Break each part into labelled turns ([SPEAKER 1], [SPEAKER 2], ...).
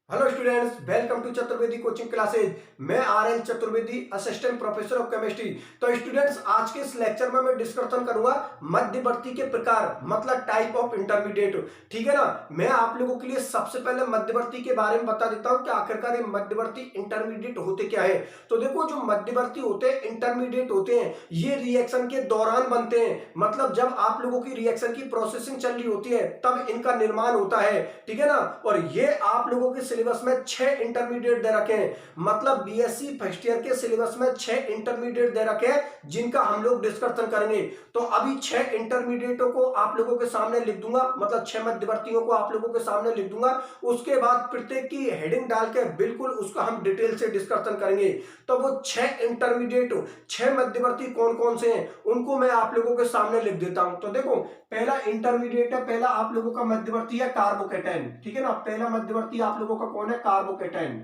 [SPEAKER 1] Hello students, welcome to Chaturvedi coaching classes. मैं R L Chaturvedi, assistant professor of chemistry. तो students, आज के इस लेक्चर में मैं डिस्कशन करूंगा मध्यवर्ती के प्रकार, मतलब टाइप ऑफ इंटरमीडिएट। ठीक है ना। मैं आप लोगों के लिए सबसे पहले मध्यवर्ती के बारे में बता देता हूं कि आखिरकार ये मध्यवर्ती इंटरमीडिएट होते क्या है। तो देखो, जो मध्यवर्ती होते हैं, इंटरमीडिएट होते हैं, ये रिएक्शन के दौरान बनते हैं। मतलब जब आप लोगों की रिएक्शन की प्रोसेसिंग चल रही होती है तब इनका निर्माण होता है। ठीक है ना। और ये आप लोगों के सिलेबस में 6 इंटरमीडिएट दे रखे हैं। मतलब बीएससी फर्स्ट ईयर के सिलेबस में 6 इंटरमीडिएट दे रखे हैं जिनका हम लोग डिस्कशन करेंगे। तो अभी 6 इंटरमीडिएटों को आप लोगों के सामने लिख दूंगा, मतलब 6 मध्यवर्तियों को आप लोगों के सामने लिख दूंगा। उसके बाद प्रत्येक की हेडिंग डाल के बिल्कुल उसका हम डिटेल से डिस्कशन करेंगे। तो वो 6 इंटरमीडिएट, 6 मध्यवर्ती कौन कौन से हैं उनको मैं आप लोगों के सामने लिख देता हूं। तो देखो, पहला इंटरमीडिएट है, पहला आप लोगों का मध्यवर्ती है कार्बोकेटाइन। ठीक है ना। पहला मध्यवर्ती आप लोगों का कौन है? कार्बोकेटाइन।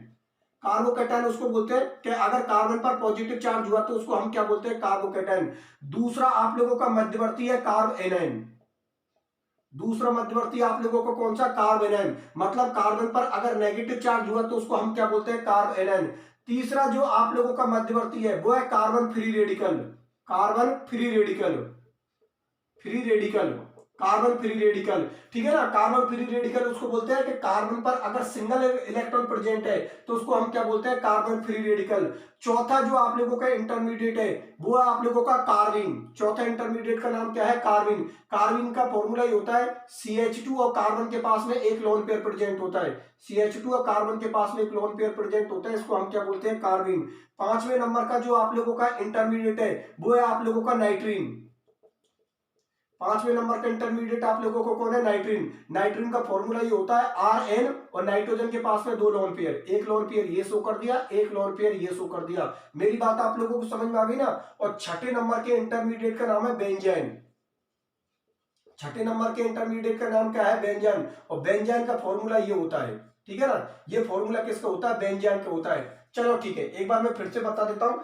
[SPEAKER 1] कार्बोकेटाइन उसको बोलते हैं कि अगर कार्बन पर पॉजिटिव चार्ज हुआ तो उसको हम क्या बोलते हैं? कार्बोकेटाइन। दूसरा आप लोगों का मध्यवर्ती है कार्ब एनाइन। दूसरा मध्यवर्ती आप लोगों को कौन सा? Carb A9. मतलब कार्बन पर अगर नेगेटिव चार्ज हुआ तो उसको हम क्या बोलते हैं? Carb A9. तीसरा जो आप लोगों का मध्यवर्ती है वो है carbon free radical. Carbon free radical. Free radical. Carbon free radical. ठीक है ना। कार्बन फ्री रेडिकल उसको बोलते हैं कि कार्बन पर अगर सिंगल इलेक्ट्रॉन प्रेजेंट है तो उसको हम क्या बोलते हैं? Carbon free radical. चौथा जो आप लोगों का इंटरमीडिएट है वो है आप लोगों का कार्बिन। चौथा इंटरमीडिएट का नाम क्या है? कार्बिन। कार्बिन का फॉर्मूला ही होता है CH2 और कार्बन के पास में एक लोन पेयर प्रेजेंट होता है। CH2 और कार्बन के पास में एक लोन पेयर प्रेजेंट होता है, इसको हम क्या बोलते हैं? कार्बिन। पांचवें नंबर का जो आप लोगों का इंटरमीडिएट है वो है आप लोगों का नाइट्रीन। पांचवें नंबर का इंटरमीडिएट आप लोगों को कौन है? नाइट्रीन। नाइट्रीन का फॉर्मूला ये होता है RN, और नाइट्रोजन के पास में दो लोन पेयर, एक लोन पेयर ये शो कर दिया, एक लोन पेयर ये शो कर दिया। मेरी बात आप लोगों को समझ में आ गई ना। और छठे नंबर के इंटरमीडिएट का नाम है बेंजाइन। छठे नंबर के इंटरमीडिएट का नाम क्या है? बेंजाइन। और बेंजाइन का फॉर्मूला ये होता है। ठीक है ना। ये फॉर्मूला किसका होता है? बेंजाइन का होता है। चलो ठीक है, एक बार मैं फिर से बता देता हूं।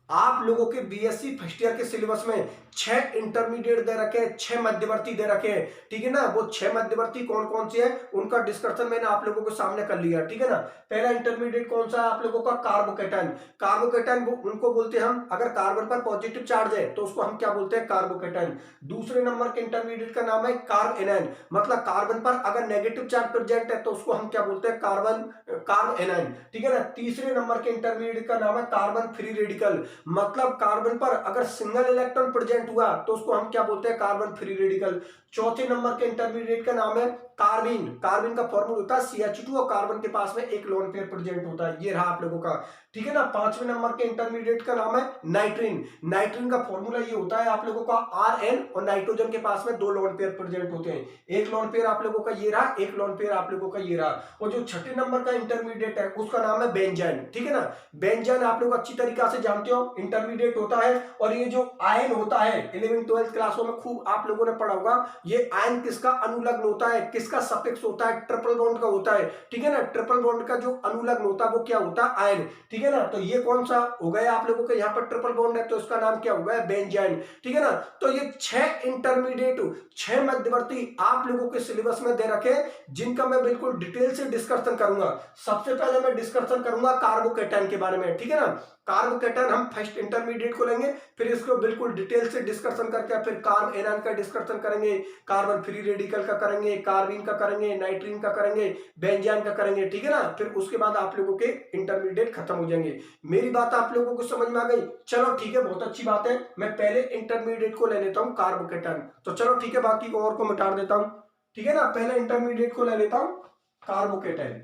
[SPEAKER 1] आप लोगों के बीएससी फर्स्ट ईयर के सिलेबस में 6 इंटरमीडिएट दे रखे हैं, 6 मध्यवर्ती दे रखे हैं। ठीक है ना। वो 6 मध्यवर्ती कौन कौन से हैं उनका डिस्कशन मैंने आप लोगों के सामने कर लिया। ठीक है ना। पहला इंटरमीडिएट कौन सा है आप लोगों का? कार्बोकेटाइन। कार्बोकेटाइन उनको बोलते हैं हम, अगर कार्बन पर पॉजिटिव चार्ज है तो उसको हम क्या बोलते हैं? कार्बोकेटाइन। दूसरे नंबर के इंटरमीडिएट का नाम है कार्ब एनाइन। मतलब कार्बन पर अगर नेगेटिव चार्ज प्रेजेंट है तो उसको हम क्या बोलते हैं? Carb A9. ठीक है ना। तीसरे नंबर के इंटरमीडिएट का नाम है कार्बन फ्री रेडिकल। मतलब कार्बन पर अगर सिंगल इलेक्ट्रॉन प्रेजेंट हुआ तो उसको हम क्या बोलते हैं? Carbon free radical. चौथे नंबर के इंटरमीडिएट का नाम है कार्बिन। कार्बिन का फॉर्मूला होता है CH2 और कार्बन के पास में एक लोन पेयर प्रेजेंट होता है। ये रहा आप लोगों का। ठीक है ना। पांचवें नंबर के इंटरमीडिएट का नाम है नाइट्रीन। नाइट्रीन का फॉर्मूला ये होता है आप लोगों का RN, और नाइट्रोजन के पास में दो लोन पेयर प्रेजेंट होते हैं। एक लोन पेयर आप लोगों का ये रहा, एक लोन पेयर आप लोगों का ये रहा। और जो छठे नंबर का इंटरमीडिएट है उसका नाम है बेंजाइन। ठीक है ना। बेंजाइन आप लोग अच्छी तरीका से जानते हो, इंटरमीडिएट होता है। और ये जो आयन होता है 11th 12th क्लासों में खूब आप लोगों ने पढ़ा होगा। ये आयन किसका अनुलग्न होता है, किसका सफिक्स होता है? ट्रिपल बॉन्ड का होता है। ठीक है ना। ट्रिपल बॉन्ड का जो अनुलग्न होता है वो क्या होता है? आयन। ठीक है ना। तो ये कौन सा हो गया आप लोगों के? यहाँ पर ट्रिपल बॉन्ड है तो इसका नाम क्या होगा? बेंजाइन। ठीक है ना। तो ये 6 इंटरमीडिएट, 6 मध्यवर्ती आप लोगों के सिलेबस में दे रखे जिनका मैं बिल्कुल डिटेल से डिस्कशन करूंगा। सबसे पहले मैं डिस्कशन करूंगा कार्बोकेटाइन के बारे में। ठीक है ना। कार्बोकेटाइन हम फर्स्ट इंटरमीडिएट को लेंगे, फिर इसको बिल्कुल डिटेल से डिस्कशन करके फिर कार्ब एनाइन का डिस्कशन करेंगे, कार्बन फ्री रेडिकल का करेंगे, कार्बिन का करेंगे, नाइट्रीन का करेंगे, बेंजाइन का करेंगे। ठीक है ना। फिर उसके बाद आप लोगों के इंटरमीडिएट खत्म हो जाएंगे। मेरी बात आप लोगों को समझ में आ गई? चलो ठीक है, बहुत अच्छी बात है। मैं पहले इंटरमीडिएट को ले लेता हूं, कार्बोकेटाइन। तो चलो ठीक है, बाकी को और को मिटा देता हूं। ठीक है ना। पहले इंटरमीडिएट को ले लेता हूं, कार्बोकेटाइन।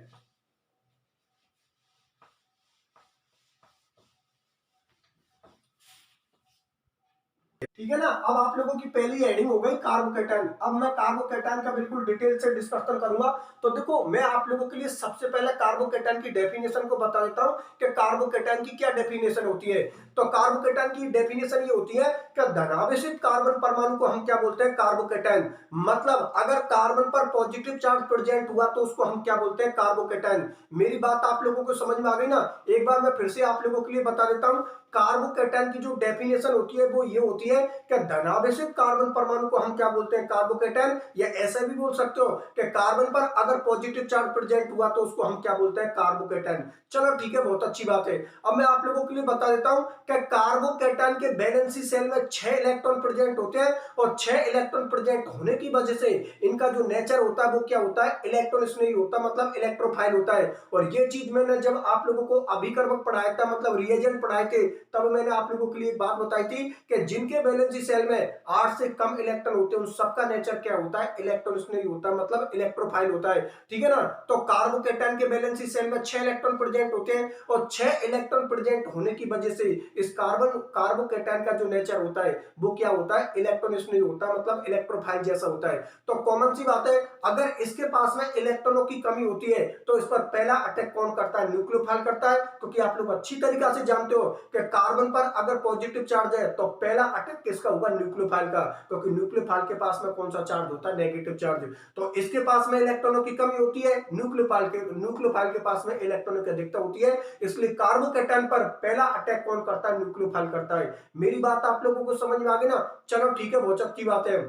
[SPEAKER 1] ठीक है ना। अब आप लोगों की पहली हेडिंग हो गई कार्बोकेटाइन। अब मैं कार्बोकेटाइन का बिल्कुल डिटेल से डिस्कशन करूंगा। तो देखो, मैं आप लोगों के लिए सबसे पहले कार्बोकेटाइन की डेफिनेशन को बता देता हूं कि कार्बोकेटाइन की क्या डेफिनेशन होती है। तो कार्बोकेटाइन की डेफिनेशन ये होती है कि धनावेशित कार्बन परमाणु को हम क्या बोलते हैं? कार्बोकेटाइन। मतलब अगर कार्बन पर पॉजिटिव चार्ज प्रेजेंट हुआ तो उसको हम क्या बोलते हैं? कार्बोकेटाइन। मेरी बात आप लोगों को समझ में आ गई ना। एक बार मैं फिर से आप लोगों के लिए बता देता हूं। कार्बोकेटाइन की जो डेफिनेशन होती है वो ये होती है कि धनावेशित कार्बन परमाणु को हम क्या बोलते हैं, कार्बोकेटायन, या ऐसे भी बोल सकते हो कि कार्बन पर अगर पॉजिटिव चार्ज प्रेजेंट हुआ तो उसको हम क्या बोलते हैं, कार्बोकेटायन। चलो ठीक है, बहुत अच्छी बात है। अब मैं आप लोगों के लिए बता देता हूं कि कार्बोकेटायन के वैलेंसी शेल में 6 इलेक्ट्रॉन प्रेजेंट होते हैं और 6 इलेक्ट्रॉन प्रेजेंट होने की वजह से इनका जो नेचर होता है वो क्या होता है, इलेक्ट्रॉन स्नेही होता है, मतलब इलेक्ट्रोफाइल होता है। और ये चीज मैंने जब आप लोगों को अभिकर्मक पढ़ाया था, मतलब रिएजेंट पढ़ाए थे, तब मैंने आप लोगों के लिए एक बात बताई थी कि जिनके वैलेंसी शेल में 8 से कम इलेक्ट्रॉन होते हैं उन सबका नेचर क्या होता है, इलेक्ट्रॉन स्नेही होता है, मतलब इलेक्ट्रोफाइल होता है। ठीक है ना। तो कार्बोकेटायन के वैलेंसी शेल में 6 इलेक्ट्रॉन प्रेजेंट होते हैं और 6 इलेक्ट्रॉन प्रेजेंट होने की वजह से इस कार्बोकेटायन का जो नेचर होता है वो क्या होता है, इलेक्ट्रॉन स्नेही होता है, मतलब इलेक्ट्रोफाइल जैसा होता है। तो कॉमन सी बात है, अगर इसके पास में इलेक्ट्रॉनों की कमी होती है तो इस पर पहला अटैक कौन करता है, न्यूक्लियोफाइल करता है। क्योंकि आप लोग अच्छी तरीका से जानते हो कि कार्बन पर अगर पॉजिटिव चार्ज है तो पहला अटैक किसका होगा, न्यूक्लियोफाइल का, क्योंकि न्यूक्लियोफाइल के पास में कौन सा चार्ज होता है, नेगेटिव चार्ज। तो इसके पास में इलेक्ट्रॉनों की कमी होती है, न्यूक्लियोफाइल के पास में इलेक्ट्रॉनों की अधिकता होती है, इसलिए कार्बोकेटायन पर पहला अटैक कौन करता है, न्यूक्लियोफाइल करता है। मेरी बात आप लोगों को समझ में आ गई ना। चलो ठीक है, बहुत अच्छी बात है।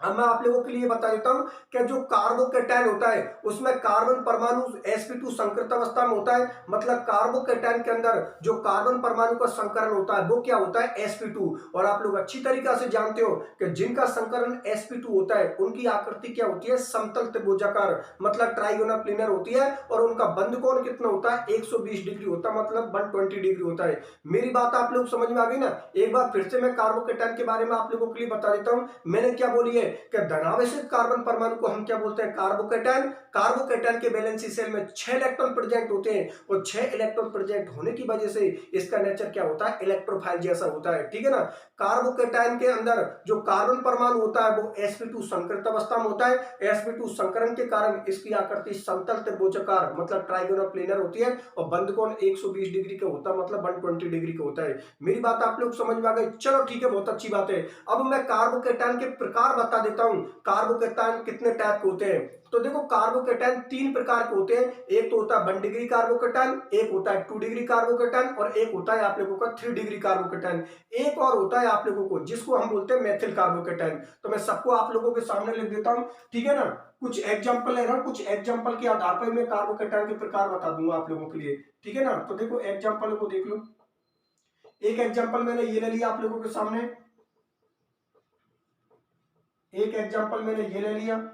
[SPEAKER 1] अब मैं आप लोगों के लिए बता देता हूं कि जो कार्बोकेटायन होता है उसमें कार्बन परमाणु sp2 संकृत अवस्था में होता है, मतलब कार्बोकेटायन के अंदर जो कार्बन परमाणु का संकरण होता है वो क्या होता है, sp2। और आप लोग अच्छी तरीका से जानते हो कि जिनका संकरण sp2 होता है उनकी आकृति क्या होती है, समतल त्रिभुजाकार, मतलब ट्राइगोनल प्लेनर होती है, और उनका बंध कोण कितना होता है, 120 डिग्री होता है, मतलब 120 डिग्री होता है। मेरी बात आप लोग समझ में आ गई ना। एक बार फिर से मैं कार्बोकेटायन के बारे में आप लोगों के लिए बता देता हूं। मैंने क्या बोली है कि धनावेशित कार्बन परमाणु को हम क्या बोलते हैं, कार्बोकेटायन। कार्बोकेटायन के वैलेंसी शेल में 6 इलेक्ट्रॉन प्रेजेंट होते हैं और 6 इलेक्ट्रॉन प्रेजेंट होने की वजह से इसका नेचर क्या होता है, इलेक्ट्रोफाइल जैसा होता है। ठीक है ना। कार्बोकेटायन के अंदर जो कार्बन परमाणु होता है वो sp2 संकृत अवस्था में होता है। sp2 संकरण के कारण इसकी आकृति समतल त्रिभुजाकार, मतलब ट्राइगोनल प्लेनर होती है, और बंध कोण 120 डिग्री का होता है, मतलब 120 डिग्री का होता है। मेरी बात आप लोग समझ में आ गई। चलो ठीक है, बहुत अच्छी बात है। अब मैं कार्बोकेटायन के प्रकार बता देता हूं। कार्बोकेटायन कितने टाइप के होते हैं, तो देखो कार्बोकेटायन 3 प्रकार के होते हैं। एक तो होता है 1 डिग्री कार्बोकेटायन, एक होता है 2 डिग्री कार्बोकेटायन, और एक होता है आप लोगों का 3 डिग्री कार्बोकेटायन। एक और होता है आप लोगों को जिसको हम बोलते हैं मेथिल कार्बोकेटायन। तो मैं सबको आप लोगों के सामने लिख देता हूं, ठीक है ना। कुछ एग्जाम्पल ले रहा हूं, कुछ एग्जाम्पल के आधार पर मैं कार्बोकेटायन के प्रकार बता दूंगा आप लोगों के लिए, ठीक है ना। तो देखो एग्जाम्पल को देख लो। एक एग्जाम्पल मैंने ये ले लिया आप लोगों के सामने, एक एग्जाम्पल मैंने ये ले लिया,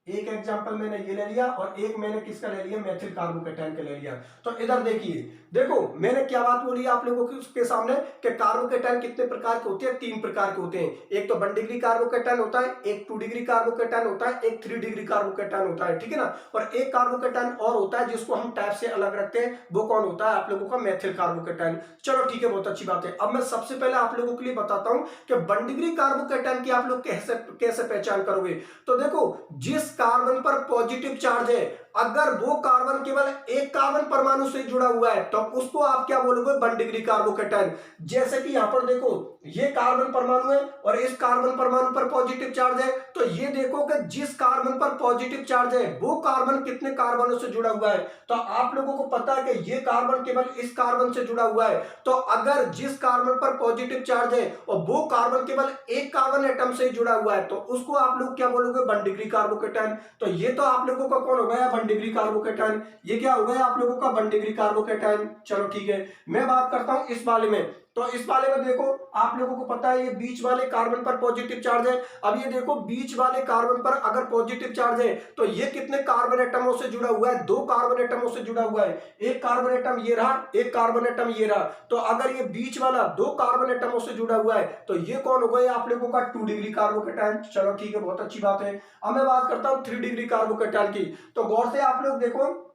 [SPEAKER 1] एक एग्जांपल मैंने ये ले लिया, और एक मैंने किसका ले लिया, मेथिल कार्बोकेटायन का ले लिया। तो इधर देखिए, देखो मैंने क्या बात बोली आप लोगों के उसके सामने कि कार्बोकेटायन कितने प्रकार के होते हैं, 3 प्रकार के होते हैं। एक तो 1 डिग्री कार्बोकेटायन होता है, एक 2 डिग्री कार्बोकेटायन होता है, एक 3 डिग्री कार्बोकेटायन होता है, ठीक है ना। और एक कार्बोकेटायन और होता है जिसको हम टाइप से अलग रखते हैं, वो कौन होता है, आप लोगों का मेथिल कार्बोकेटायन। चलो ठीक है, बहुत अच्छी बात है। अब मैं सबसे पहले आप लोगों के लिए बताता हूं कि 1 डिग्री कार्बोकेटायन की आप लोग कैसे पहचान करोगे। तो देखो, जिस कार्बन पर पॉजिटिव चार्ज है, अगर वो कार्बन केवल एक कार्बन परमाणु से जुड़ा हुआ है तो उसको आप क्या बोलोगे, 1 डिग्री कार्बोकेटायन। जैसे कि यहां पर देखो, ये कार्बन परमाणु है और इस कार्बन परमाणु पर पॉजिटिव चार्ज है, तो ये देखो कि जिस कार्बन पर पॉजिटिव चार्ज है वो कार्बन कितने कार्बनों से जुड़ा हुआ है। तो आप लोगों को पता है कि ये कार्बन केवल इस कार्बन से जुड़ा हुआ है, तो अगर जिस कार्बन पर पॉजिटिव चार्ज है और वो कार्बन केवल एक कार्बन एटम से जुड़ा हुआ है तो उसको आप लोग क्या बोलोगे, 1 डिग्री कार्बोकेटायन। तो ये तो आप लोगों का कौन हो गया, 1 डिग्री कार्बोकेटायन। ये क्या हो गया आप लोगों का, 1 डिग्री कार्बोकेटायन। चलो ठीक है, मैं बात करता हूं इस वाले में। तो इस वाले में देखो, आप लोगों को पता है ये बीच वाले कार्बन पर पॉजिटिव चार्ज है। अब ये देखो, बीच वाले कार्बन पर अगर पॉजिटिव चार्ज है तो ये कितने कार्बन एटमों से जुड़ा हुआ है, 2 कार्बन एटमों से जुड़ा हुआ है। एक कार्बन एटम ये रहा, एक कार्बन एटम ये रहा। तो अगर ये बीच वाला 2 कार्बन एटमों से जुड़ा हुआ है तो ये कौन होगा, ये आप लोगों का 2 डिग्री कार्बोकेटायन। चलो ठीक है, बहुत अच्छी बात है। अब मैं बात करता हूं 3 डिग्री कार्बोकेटायन की। तो गौर से आप लोग देखो,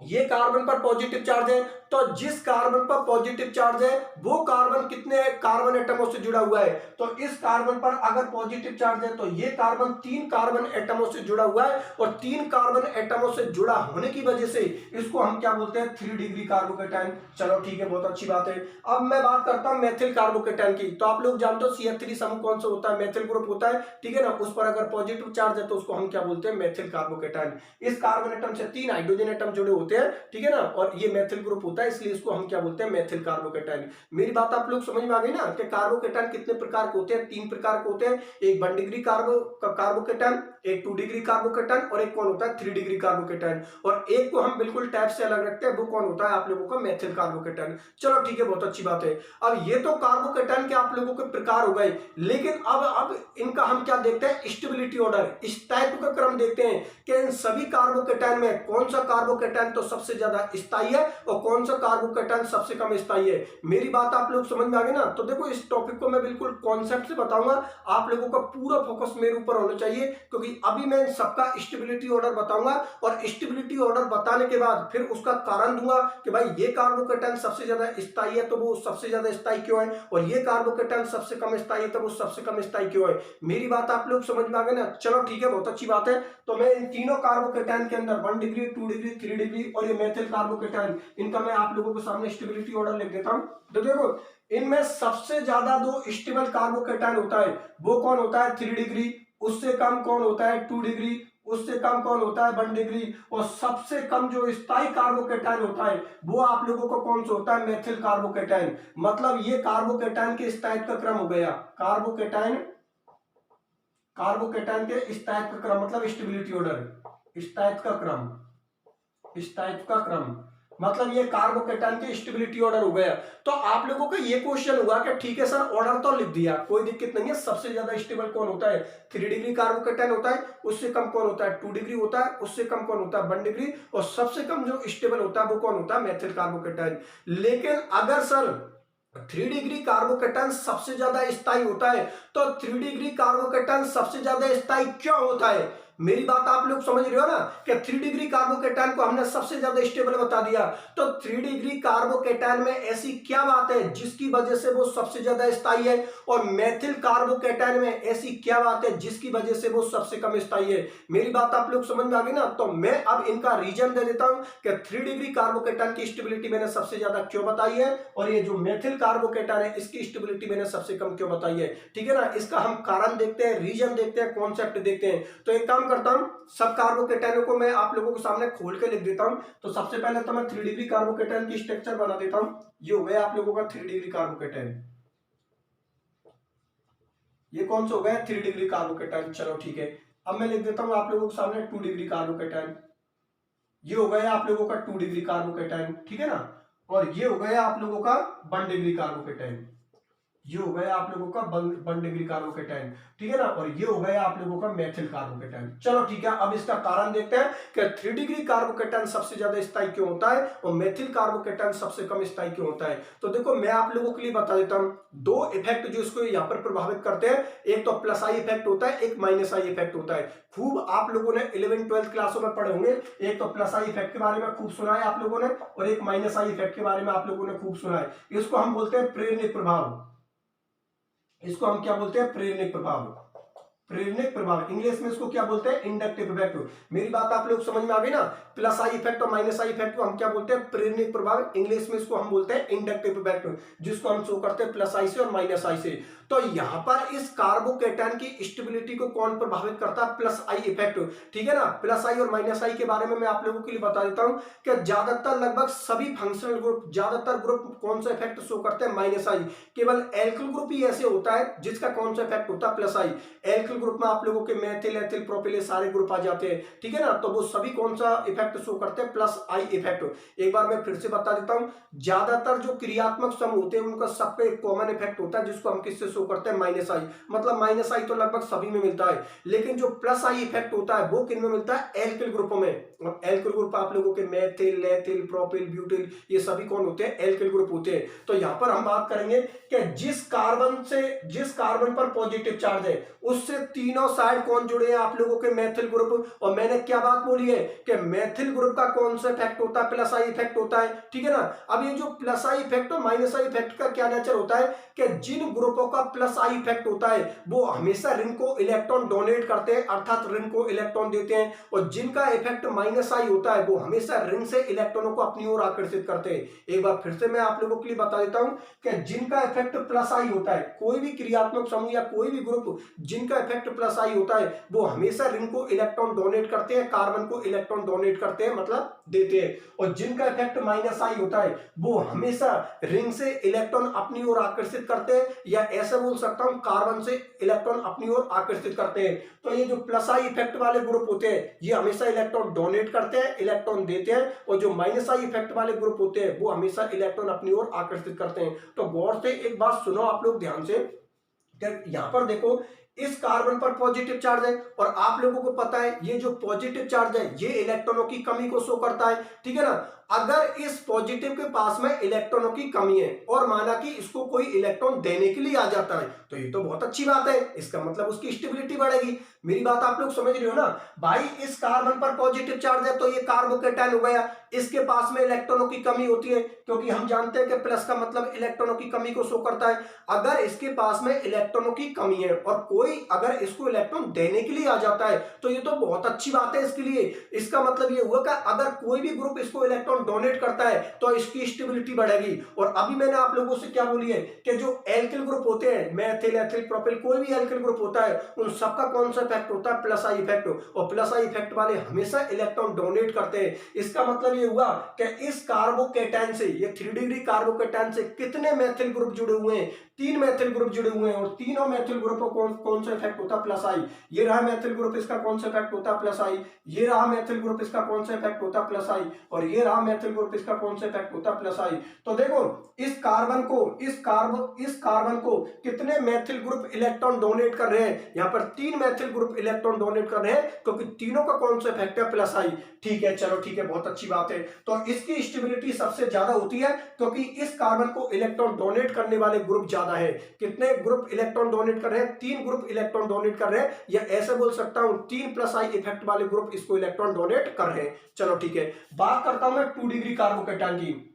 [SPEAKER 1] ये कार्बन पर पॉजिटिव चार्ज है, तो जिस कार्बन पर पॉजिटिव चार्ज है वो कार्बन कितने कार्बन एटमों से जुड़ा हुआ है। तो इस कार्बन पर अगर पॉजिटिव चार्ज है तो ये कार्बन 3 कार्बन एटमों से जुड़ा हुआ है, और 3 कार्बन एटमों से जुड़ा होने की वजह से इसको हम क्या बोलते हैं, 3 डिग्री कार्बोकेटायन। चलो ठीक है, बहुत अच्छी बात है। अब मैं बात करता हूं मेथिल कार्बोकेटायन की। तो आप लोग जानते हो CH3 समूह कौन सा होता है, मेथिल ग्रुप होता है, ठीक है ना। उस पर अगर पॉजिटिव चार्ज है तो उसको हम क्या बोलते हैं, मेथिल कार्बोकेटायन। इस कार्बन एटम से 3 हाइड्रोजन एटम जुड़े होते हैं, ठीक है ना, और ये मेथिल ग्रुप होता है। होता है, इसलिए इसको हम क्या बोलते हैं, मेथिल कार्बोकेटाइन। मेरी बात आप लोग समझ में आ गई ना कि कार्बोकेटाइन कितने प्रकार के होते हैं, 3 प्रकार के होते हैं। एक 1 डिग्री कार्बोकेटाइन, एक 2 डिग्री कार्बोकेटाइन और एक कौन होता है 3 डिग्री कार्बोकेटाइन। और एक को हम बिल्कुल टाइप से अलग रखते हैं, वो कौन होता है आप लोगों का मेथिल कार्बोकेटाइन। चलो ठीक है, बहुत अच्छी बात है। अब ये तो कार्बोकेटाइन के आप लोगों के प्रकार हो गए, लेकिन अब इनका हम क्या देखते हैं, स्टेबिलिटी ऑर्डर, इस टाइप का क्रम देखते हैं कि इन सभी कार्बोकेटाइन में कौन सा कार्बोकेटाइन तो सबसे ज्यादा स्थायी है और कौन सा कार्बोकेटाइन सबसे कम स्थायी है। मेरी बात आप लोग समझ में आ गई ना। तो देखो, इस टॉपिक को मैं बिल्कुल कॉन्सेप्ट से बताऊंगा, आप लोगों का पूरा फोकस मेरे ऊपर होना चाहिए, क्योंकि अभी मैं सबका स्टेबिलिटी ऑर्डर बताऊंगा और स्टेबिलिटी ऑर्डर बताने के बाद फिर उसका कारण दूंगा कि भाई ये कार्बोकेटाइन सबसे ज्यादा स्थायी है तो वो सबसे ज्यादा स्थायी क्यों है, और ये कार्बोकेटाइन सबसे कम स्थायी है तो वो सबसे कम स्थायी क्यों है। मेरी बात आप लोग समझ में आ गए ना। चलो ठीक है, बहुत अच्छी बात है। तो मैं इन तीनों कार्बोकेटाइन के अंदर 1 डिग्री, 2 डिग्री, 3 डिग्री और ये मेथिल कार्बोकेटाइन, इनका मैं आप लोगों के सामने स्टेबिलिटी ऑर्डर लिख देता हूं। तो देखो, इनमें सबसे ज्यादा जो स्टेबल कार्बोकेटाइन होता है वो कौन होता है 3 डिग्री, उससे कम कौन होता है 2 डिग्री, उससे कम कौन होता है 1 डिग्री, और सबसे कम जो स्थायी कार्बोकेटाइन होता है वो आप लोगों को कौन सा होता है, मेथिल कार्बोकेटाइन। मतलब ये कार्बोकेटाइन के इस टाइप का क्रम हो गया, कार्बोकेटाइन के इस टाइप का क्रम, मतलब स्टेबिलिटी ऑर्डर, इस टाइप का क्रम, इस टाइप का क्रम, मतलब ये कार्बोकेटाइन के स्टेबिलिटी ऑर्डर हो गया। तो आप लोगों का ये क्वेश्चन हुआ कि ठीक है सर, ऑर्डर तो लिख दिया, कोई दिक्कत नहीं है, सबसे ज्यादा स्टेबल कौन होता है 3 डिग्री कार्बोकेटाइन होता है, उससे कम कौन होता है 2 डिग्री होता है, उससे कम कौन होता है 1 डिग्री, और सबसे कम जो स्टेबल होता है वो कौन होता है, मेथिल कार्बोकेटाइन। लेकिन अगर सर 3 डिग्री कार्बोकेटाइन सबसे ज्यादा स्थायी होता है, तो 3 डिग्री कार्बोकेटाइन सबसे ज्यादा स्थायी क्यों होता है। मेरी बात आप लोग समझ रहे हो ना कि 3 डिग्री कार्बोकेटाइन को हमने सबसे ज्यादा स्टेबल बता दिया, तो 3 डिग्री कार्बोकेटाइन में ऐसी क्या बात है जिसकी वजह से वो सबसे ज्यादा स्थायी है, और मेथिल कार्बोकेटाइन में ऐसी क्या बात है जिसकी वजह से वो सबसे कम स्थायी है। मेरी बात आप लोग समझ में आ गई ना। तो मैं अब इनका रीजन दे देता हूं कि 3 डिग्री कार्बोकेटाइन की स्टेबिलिटी मैंने सबसे ज्यादा क्यों बताई है, और ये जो मेथिल कार्बोकेटाइन है इसकी स्टेबिलिटी मैंने सबसे कम क्यों बताई है। ठीक है ना, इसका हम कारण देखते हैं, रीजन देखते हैं, कॉन्सेप्ट देखते हैं। तो एक काम करता हूं, सब कार्बोकेटाइनों को मैं आप लोगों के सामने खोल के लिख देता हूं। तो सबसे पहले तो मैं 3 डिग्री कार्बोकेटाइन की स्ट्रक्चर बना देता हूं। ये हो गया आप लोगों का 3 डिग्री कार्बोकेटाइन, ये कौन सा हो गया 3 डिग्री कार्बोकेटाइन। चलो ठीक है, अब मैं लिख देता हूं आप लोगों के सामने 2 डिग्री कार्बोकेटाइन। ये हो गया आप लोगों का 2 डिग्री कार्बोकेटाइन, ठीक है ना। और ये हो गया आप लोगों का 1 डिग्री कार्बोकेटाइन, ये हो गया आप लोगों का 1 डिग्री कार्बोकेटाइन, ठीक है ना। और ये हो गया आप लोगों का मेथिल कार्बोकेटाइन। चलो ठीक है, अब इसका कारण देखते हैं कि 3 डिग्री कार्बोकेटाइन सबसे ज्यादा स्थायी क्यों होता है और मेथिल कार्बोकेटाइन सबसे कम स्थायी क्यों होता है। तो देखो, मैं आप लोगों के लिए बता देता हूं, दो इफेक्ट जो इसको यहाँ पर प्रभावित करते हैं, एक तो प्लस आई इफेक्ट होता है, एक माइनस आई इफेक्ट होता है। खूब आप लोगों ने 11th 12th क्लासों में पढ़े होंगे, एक तो प्लस आई इफेक्ट के बारे में खूब सुना है आप लोगों ने, और एक माइनस आई इफेक्ट के बारे में आप लोगों ने खूब सुना है। इसको हम बोलते हैं प्रेरणिक प्रभाव, इसको हम क्या बोलते हैं, प्रेरणिक प्रभाव। प्रेरणिक प्रभाव इंग्लिश में इसको क्या बोलते हैं, इंडक्टिव इफेक्ट। मेरी बात आप लोग समझ में आ गई ना। प्लस आई इफेक्ट और माइनस आई इफेक्ट को हम क्या बोलते हैं, प्रेरणिक प्रभाव। इंग्लिश में इसको हम बोलते हैं इंडक्टिव इफेक्ट, जिसको हम शो करते हैं प्लस आई से और माइनस आई से। तो यहां पर इस कार्बोकेटाइन की स्टेबिलिटी को कौन प्रभावित करता है, प्लस आई इफेक्ट, ठीक है ना। प्लस आई और माइनस आई के बारे में मैं आप लोगों के लिए बता देता हूं कि ज्यादातर लगभग सभी फंक्शनल ग्रुप, ज्यादातर ग्रुप कौन सा इफेक्ट शो करते हैं, माइनस आई। केवल एल्किल ग्रुप ही ऐसे होता है जिसका कौन सा इफेक्ट होता है, प्लस आई। एल्किल ग्रुप में आप लोगों के मेथिल, एथिल, प्रोपिल सारे ग्रुप आ जाते हैं, ठीक है ना। तो वो सभी कौन सा इफेक्ट शो करते हैं, प्लस आई इफेक्ट। एक बार मैं फिर से बता देता हूं, ज्यादातर जो क्रियात्मक समूह होते हैं उनका सबका एक कॉमन इफेक्ट होता है, जिसको हम किससे शो करते हैं, माइनस आई। मतलब माइनस आई तो लगभग सभी में मिलता है, लेकिन जो प्लस आई इफेक्ट होता है वो किन में मिलता है, एल्किल ग्रुपों में। एल्किल ग्रुप आप लोगों के मेथिल, एथिल, प्रोपिल, ब्यूटिल, ये सभी कौन होते हैं, एल्किल ग्रुप होते हैं। तो यहां पर हम बात करेंगे कि जिस कार्बन पर पॉजिटिव चार्ज है उससे तीनों साइड कौन जुड़े हैं, आप लोगों के मेथिल ग्रुप। और मैंने क्या बात बोली है कि मेथिल ग्रुप का कौन सा इफेक्ट होता है, प्लस आई इफेक्ट होता है, ठीक है ना। अब ये जो प्लस आई इफेक्ट और माइनस आई इफेक्ट का क्या नेचर होता है कि जिन ग्रुपों का प्लस आई इफेक्ट होता है वो हमेशा रिंग को इलेक्ट्रॉन डोनेट करते हैं, अर्थात रिंग को इलेक्ट्रॉन देते हैं, और जिनका इफेक्ट माइनस आई होता है वो हमेशा रिंग से इलेक्ट्रॉनों को अपनी ओर आकर्षित करते हैं। एक बार फिर से मैं आप लोगों के लिए बता देता हूं कि जिनका इफेक्ट प्लस आई होता है, कोई भी क्रियात्मक समूह या कोई भी ग्रुप जिनका इफेक्ट प्लस आई होता है वो हमेशा रिंग को इलेक्ट्रॉन डोनेट करते हैं, कार्बन को इलेक्ट्रॉन डोनेट करते हैं, मतलब देते हैं, और जिनका इफेक्ट माइनस आई होता है वो हमेशा रिंग से इलेक्ट्रॉन अपनी ओर आकर्षित करते हैं, या ऐसा बोल सकता हूं कार्बन से इलेक्ट्रॉन अपनी ओर आकर्षित करते हैं। तो ये जो प्लस आई इफेक्ट वाले ग्रुप होते हैं ये हमेशा इलेक्ट्रॉन डोनेट करते हैं, इलेक्ट्रॉन देते हैं, और जो माइनस आई इफेक्ट वाले ग्रुप होते हैं वो हमेशा इलेक्ट्रॉन अपनी ओर आकर्षित करते हैं। तो गौर से एक बात सुनो आप लोग ध्यान से, यहां पर देखो इस कार्बन पर पॉजिटिव चार्ज है, और आप लोगों को पता है ये जो पॉजिटिव चार्ज है ये इलेक्ट्रॉनों की कमी को शो करता है, ठीक है ना। अगर इस पॉजिटिव के पास में इलेक्ट्रॉनों की कमी है और माना कि इसको कोई इलेक्ट्रॉन देने के लिए आ जाता है तो ये तो बहुत अच्छी बात है, इसका मतलब उसकी स्टेबिलिटी बढ़ेगी। मेरी बात आप लोग समझ रहे हो ना भाई। इस कार्बन पर पॉजिटिव चार्ज है तो ये कार्बोकेटायन हो गया, इसके पास में इलेक्ट्रॉनों की कमी होती है क्योंकि हम जानते हैं कि प्लस का मतलब इलेक्ट्रॉनों की कमी को शो करता है। अगर इसके पास में इलेक्ट्रॉनों की कमी है और कोई अगर इसको इलेक्ट्रॉन देने के लिए आ जाता है तो ये तो बहुत अच्छी बात है इसके लिए। इसका मतलब ये हुआ कि अगर कोई भी ग्रुप इसको इलेक्ट्रॉन डोनेट करता है तो इसकी स्टेबिलिटी बढ़ेगी। और अभी मैंने आप लोगों से क्या बोली है कि जो एल्किल ग्रुप होते हैं, मेथिल, एथिल, प्रोपिल, कोई भी एल्किल ग्रुप होता है उन सबका कौन सा इफेक्ट होता है, प्लस आई इफेक्ट, और प्लस आई इफेक्ट वाले हमेशा इलेक्ट्रॉन डोनेट करते हैं। इसका मतलब ये हुआ कि इस कार्बोकेटायन से, ये 3 डिग्री कार्बोकेटायन से कितने मेथिल ग्रुप जुड़े हुए हैं, 3 मेथिल ग्रुप जुड़े हुए हैं, और तीनों मेथिल ग्रुपों को कौन सा इफेक्ट होता है, प्लस आई। ये रहा मेथिल ग्रुप, इसका कौन सा इफेक्ट होता है, प्लस आई। ये रहा मेथिल ग्रुप, इसका कौन सा इफेक्ट होता है, प्लस आई। और ये रहा मेथिल ग्रुप, इसका कौन सा इफेक्ट होता है, प्लस आई। तो देखो इस कार्बन को कितने मेथिल ग्रुप इलेक्ट्रॉन डोनेट कर रहे हैं, यहां पर 3 मेथिल ग्रुप इलेक्ट्रॉन डोनेट कर रहे हैं क्योंकि तीनों का कौन सा इफेक्ट है, प्लस आई। ठीक है, चलो ठीक है, बहुत अच्छी बात है। तो इसकी स्टेबिलिटी सबसे ज्यादा होती है क्योंकि इस कार्बन को इलेक्ट्रॉन डोनेट करने वाले ग्रुप ज्यादा है। कितने ग्रुप इलेक्ट्रॉन डोनेट कर रहे हैं, 3 ग्रुप इलेक्ट्रॉन डोनेट कर रहे हैं, या ऐसे बोल सकता हूं 3 प्लस आई इफेक्ट वाले ग्रुप इसको इलेक्ट्रॉन डोनेट कर रहे हैं। चलो ठीक है, बात करता हूं मैं 2 डिग्री कार्बोकेटायन की।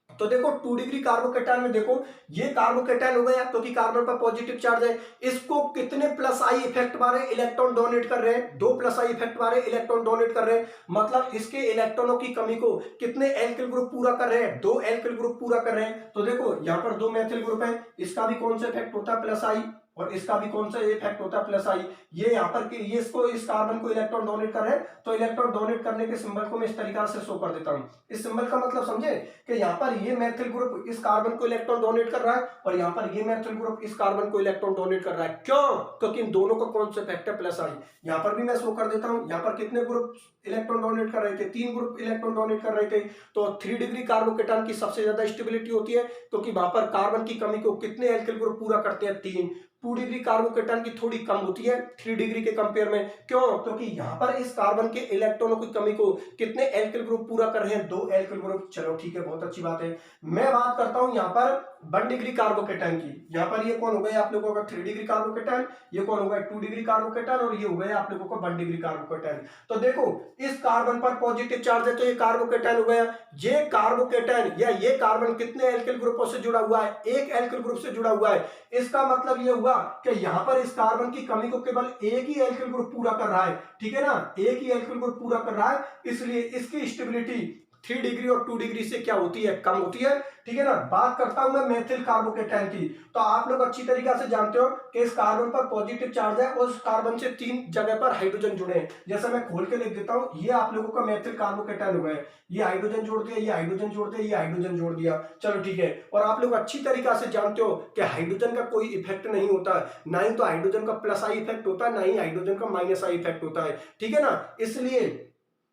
[SPEAKER 1] तो देखो 2 डिग्री कार्बोकेटायन में देखो ये कार्बोकेटायन हो गया क्योंकि कार्बन पर पॉजिटिव चार्ज है, इसको कितने प्लस आई इफेक्ट वाले इलेक्ट्रॉन डोनेट कर रहे हैं, 2 प्लस आई इफेक्ट वाले इलेक्ट्रॉन डोनेट कर रहे हैं। मतलब इसके इलेक्ट्रॉनों की कमी को कितने एल्किल ग्रुप पूरा कर रहे हैं, 2 एल्किल ग्रुप पूरा कर रहे हैं। तो देखो यहां पर 2 मेथिल ग्रुप है, इसका भी कौन सा इफेक्ट होता है, प्लस आई, और इसका भी कौन सा इफेक्ट होता है, प्लस आई। ये यहाँ पर ये इसको, इस कार्बन को इलेक्ट्रॉन डोनेट कर रहे हैं तो इलेक्ट्रॉन डोनेट करने के सिंबल को मैं इस तरीका से शो कर देता हूँ। इस सिंबल का मतलब समझे कि यहाँ पर ये मेथिल ग्रुप इस कार्बन को इलेक्ट्रॉन डोनेट कर रहा है और यहाँ पर ये मेथिल ग्रुप इस कार्बन को इलेक्ट्रॉन डोनेट कर रहा है। क्यों? क्योंकि इन दोनों का कौन सा इफेक्ट है, प्लस आई। यहाँ पर भी मैं शो कर देता हूँ, यहाँ पर कितने ग्रुप इलेक्ट्रॉन डोनेट कर रहे थे, 3 ग्रुप इलेक्ट्रॉन डोनेट कर रहे थे। तो 3 डिग्री कार्बोकेटायन की सबसे ज्यादा स्टेबिलिटी होती है क्योंकि वहां पर कार्बन की कमी को कितने एल्किल ग्रुप पूरा करते हैं, 3। 2 डिग्री कार्बोकेटायन की थोड़ी कम होती है 3 डिग्री के कंपेयर में। क्यों? क्योंकि यहां पर इस कार्बन के इलेक्ट्रॉनों की कमी को कितने एल्किल ग्रुप पूरा कर रहे हैं, 2 एल्किल ग्रुप। चलो ठीक है, बहुत अच्छी बात है। मैं बात करता हूं यहां पर 1 डिग्री कार्बोकेटायन की। यहां पर ये कौन हो गया आप लोगों का 3 डिग्री कार्बोकेटायन, ये कौन हो गया 2 डिग्री कार्बोकेटायन, और ये हो गया आप लोगों का 1 डिग्री कार्बोकेटायन। तो देखो इस कार्बन पर पॉजिटिव चार्ज है तो ये कार्बोकेटायन हो गया। ये कार्बोकेटायन या ये कार्बन कितने एल्किल ग्रुपों से जुड़ा हुआ है, 1 एल्किल ग्रुप से जुड़ा हुआ है। इसका मतलब ये हुआ कि यहां पर इस कार्बन की कमी को केवल एक ही एल्किल ग्रुप पूरा कर रहा है, ठीक है ना, एक ही एल्किल ग्रुप पूरा कर रहा है, इसलिए इसकी स्टेबिलिटी 3 डिग्री और 2 डिग्री से क्या होती है, कम होती है, ठीक है ना। बात करता हूं मैं मेथिल कार्बोकेटायन की। तो आप लोग अच्छी तरीके से जानते हो कि इस कार्बन पर पॉजिटिव चार्ज है और उस कार्बन से 3 जगह पर हाइड्रोजन जुड़े हैं। जैसे मैं खोल के लिख देता हूं, ये आप लोगों का मेथिल कार्बोकेटायन हो गया, ये हाइड्रोजन जोड़ दिया, ये हाइड्रोजन जोड़ दिया, ये हाइड्रोजन जोड़ दिया। चलो ठीक है, और आप लोग अच्छी तरीके से जानते हो कि हाइड्रोजन का कोई इफेक्ट नहीं होता, ना ही तो हाइड्रोजन का प्लस आई इफेक्ट होता है, ना ही हाइड्रोजन का माइनस आई इफेक्ट होता है, ठीक है ना। इसलिए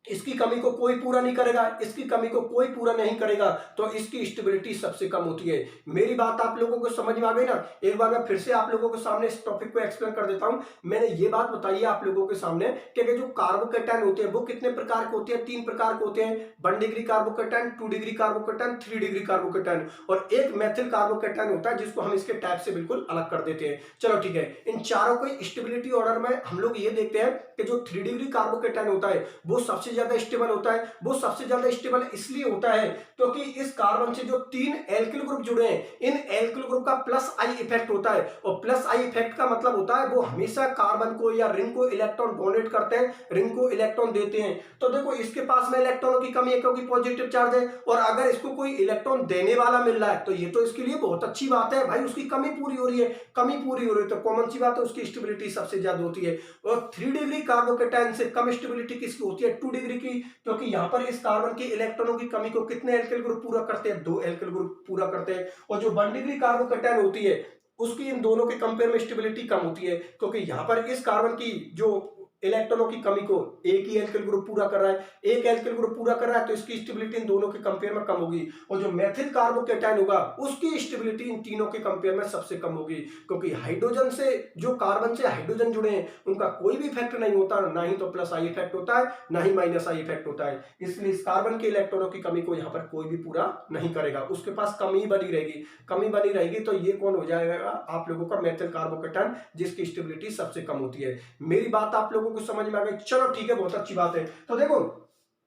[SPEAKER 1] इसकी कमी को कोई पूरा नहीं करेगा, इसकी कमी को कोई पूरा नहीं करेगा, तो इसकी स्टेबिलिटी सबसे कम होती है। मेरी बात आप लोगों को समझ में आ गई ना। एक बार मैं फिर से आप लोगों के सामने इस टॉपिक को एक्सप्लेन कर देता हूं। मैंने ये बात बताई है आप लोगों के सामने कि जो कार्बोकेटायन होते हैं वो कितने प्रकार के होते हैं, 3 प्रकार के होते हैं। 1 degree carbocation, 2 degree carbocation, 3 degree carbocation, और एक मेथिल कार्बोकेटायन होता है जिसको हम इसके टाइप से बिल्कुल अलग कर देते हैं। चलो ठीक है, इन चारों को स्टेबिलिटी ऑर्डर में हम लोग ये देखते हैं कि जो 3 डिग्री कार्बोकेटायन होता है वो सबसे ज्यादा स्टेबल होता है? वो सबसे ज्यादा स्टेबल इसलिए होता है क्योंकि इस कार्बन से जो 3 एल्किल ग्रुप जुड़े हैं, इन एल्किल ग्रुप का प्लस आई इफेक्ट होता है, और प्लस आई इफेक्ट का मतलब होता है वो हमेशा कार्बन को या रिंग को इलेक्ट्रॉन डोनेट करते हैं, रिंग को इलेक्ट्रॉन देते हैं। तो देखो इसके पास में इलेक्ट्रॉनों की कमी है क्योंकि पॉजिटिव चार्ज है, और अगर इसको कोई इलेक्ट्रॉन देने वाला मिल रहा है तो ये तो इसके लिए बहुत अच्छी बात है, भाई उसकी कमी पूरी हो रही है, कमी पूरी हो रही है तो कॉमन सी बात है उसकी स्टेबिलिटी सबसे ज्यादा होती है। और 3 डिग्री कार्बोकेटाइन से कम स्टेबिलिटी किसकी होती है? 2 डिग्री की, क्योंकि यहाँ पर इस कार्बन के इलेक्ट्रॉनों की कमी को कितने एल्किल ग्रुप पूरा करते हैं? 2 एल्किल ग्रुप पूरा करते हैं। और जो 1 डिग्री कार्बोकेटाइन होती है उसकी इन दोनों के कंपेयर में स्टेबिलिटी कम होती है, क्योंकि यहाँ पर इस कार्बन की जो इलेक्ट्रॉनों की कमी को एक ही एल्किल ग्रुप पूरा कर रहा है, एक एल्किल ग्रुप पूरा कर रहा है तो इसकी स्टेबिलिटी इन दोनों के कंपेयर में कम होगी। और जो मेथिल कार्बोकेटाइन होगा उसकी स्टेबिलिटी इन तीनों के कंपेयर में सबसे कम होगी, क्योंकि हाइड्रोजन से जो कार्बन से हाइड्रोजन जुड़े हैं उनका कोई भी इफेक्ट नहीं होता, ना ही तो प्लस आई इफेक्ट होता है ना ही माइनस आई इफेक्ट होता है। इसलिए इस कार्बन के इलेक्ट्रॉनों की कमी को यहाँ पर कोई भी पूरा नहीं करेगा, उसके पास कमी बनी रहेगी, कमी बनी रहेगी। तो ये कौन हो जाएगा आप लोगों का? मेथिल कार्बोकेटाइन, जिसकी स्टेबिलिटी सबसे कम होती है। मेरी बात आप लोगों को समझ में आ गई? चलो ठीक है, बहुत अच्छी बात है। तो देखो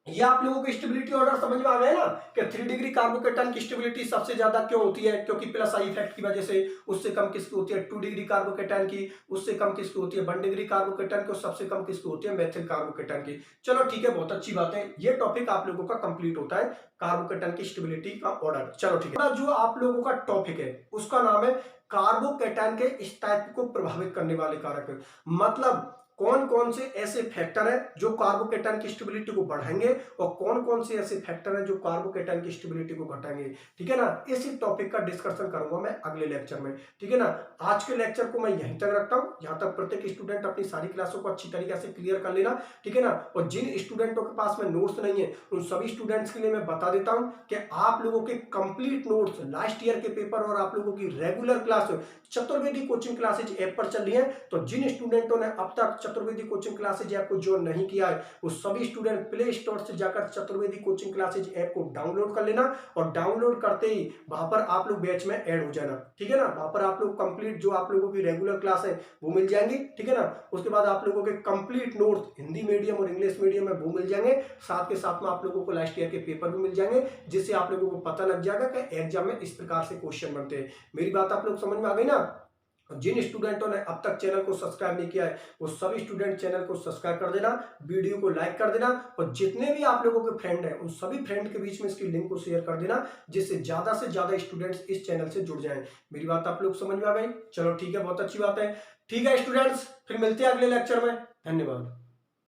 [SPEAKER 1] ये आप लोगों को स्टेबिलिटी ऑर्डर समझ में आ गया ना कि 3 डिग्री कार्बोकेटाइन की स्टेबिलिटी सबसे ज्यादा क्यों होती है? क्योंकि प्लस आई इफेक्ट की वजह से। उससे कम किसकी होती है? 2 डिग्री कार्बोकेटाइन की। उससे कम किसकी होती है? 1 डिग्री कार्बोकेटाइन की। सबसे कम किसकी होती है? मेथिल कार्बोकेटाइन की। चलो ठीक है, बहुत अच्छी बात है। ये टॉपिक आप लोगों का कंप्लीट होता है, कार्बोकेटाइन की स्टेबिलिटी का ऑर्डर। चलो ठीक है, जो आप लोगों का टॉपिक है उसका नाम है कार्बोकेटाइन के स्थायित्व को प्रभावित करने वाले कारक। मतलब कौन कौन से ऐसे फैक्टर हैं जो कार्बोकेटाइन की स्टेबिलिटी को बढ़ाएंगे और कौन कौन से ऐसे फैक्टर हैं जो कार्बोकेटाइन की स्टेबिलिटी को घटाएंगे। ठीक है ना, इसी टॉपिक का डिस्कशन करूंगा मैं अगले लेक्चर में। ठीक है ना, आज के लेक्चर को मैं यहीं तक रखता हूं। यहां तक प्रत्येक स्टूडेंट अपनी सारी क्लासों को अच्छी तरीके से क्लियर कर लेना। ठीक है ना, और जिन स्टूडेंटों के पास में नोट्स नहीं है उन सभी स्टूडेंट्स के लिए मैं बता देता हूं कि आप लोगों के कंप्लीट नोट्स, लास्ट ईयर के पेपर और आप लोगों की regular class Chaturvedi coaching classes app पर चल रही है। तो जिन स्टूडेंटों ने अब तक चतुर्वेदी कोचिंग क्लासेज ऐप को ज्वाइन नहीं किया है वो सभी स्टूडेंट प्ले स्टोर से जाकर चतुर्वेदी कोचिंग क्लासेज ऐप को डाउनलोड कर लेना, और डाउनलोड करते ही वहां पर आप लोग बैच में ऐड हो जाना। ठीक है ना, वहां पर आप लोग कंप्लीट जो आप लोगों की रेगुलर क्लास है वो मिल जाएंगी। ठीक है ना, उसके बाद आप लोगों के कंप्लीट नोट्स हिंदी मीडियम और इंग्लिश मीडियम में वो मिल जाएंगे। साथ के साथ में आप लोगों को लास्ट ईयर के पेपर भी मिल जाएंगे, जिससे आप लोगों को पता लग जाएगा कि एग्जाम में इस प्रकार से क्वेश्चन बनते हैं। मेरी बात आप लोग समझ में आ गई ना? जिन स्टूडेंटों ने अब तक चैनल को सब्सक्राइब नहीं किया है वो सभी स्टूडेंट चैनल को सब्सक्राइब कर देना, वीडियो को लाइक कर देना, और जितने भी आप लोगों के फ्रेंड हैं उन सभी फ्रेंड के बीच में इसकी लिंक को शेयर कर देना, जिससे ज्यादा से ज्यादा स्टूडेंट्स इस चैनल से जुड़ जाएं। मेरी बात आप लोग समझ में आ गई? चलो ठीक है, बहुत अच्छी बात है। ठीक है स्टूडेंट्स, फिर मिलते हैं अगले लेक्चर में। धन्यवाद।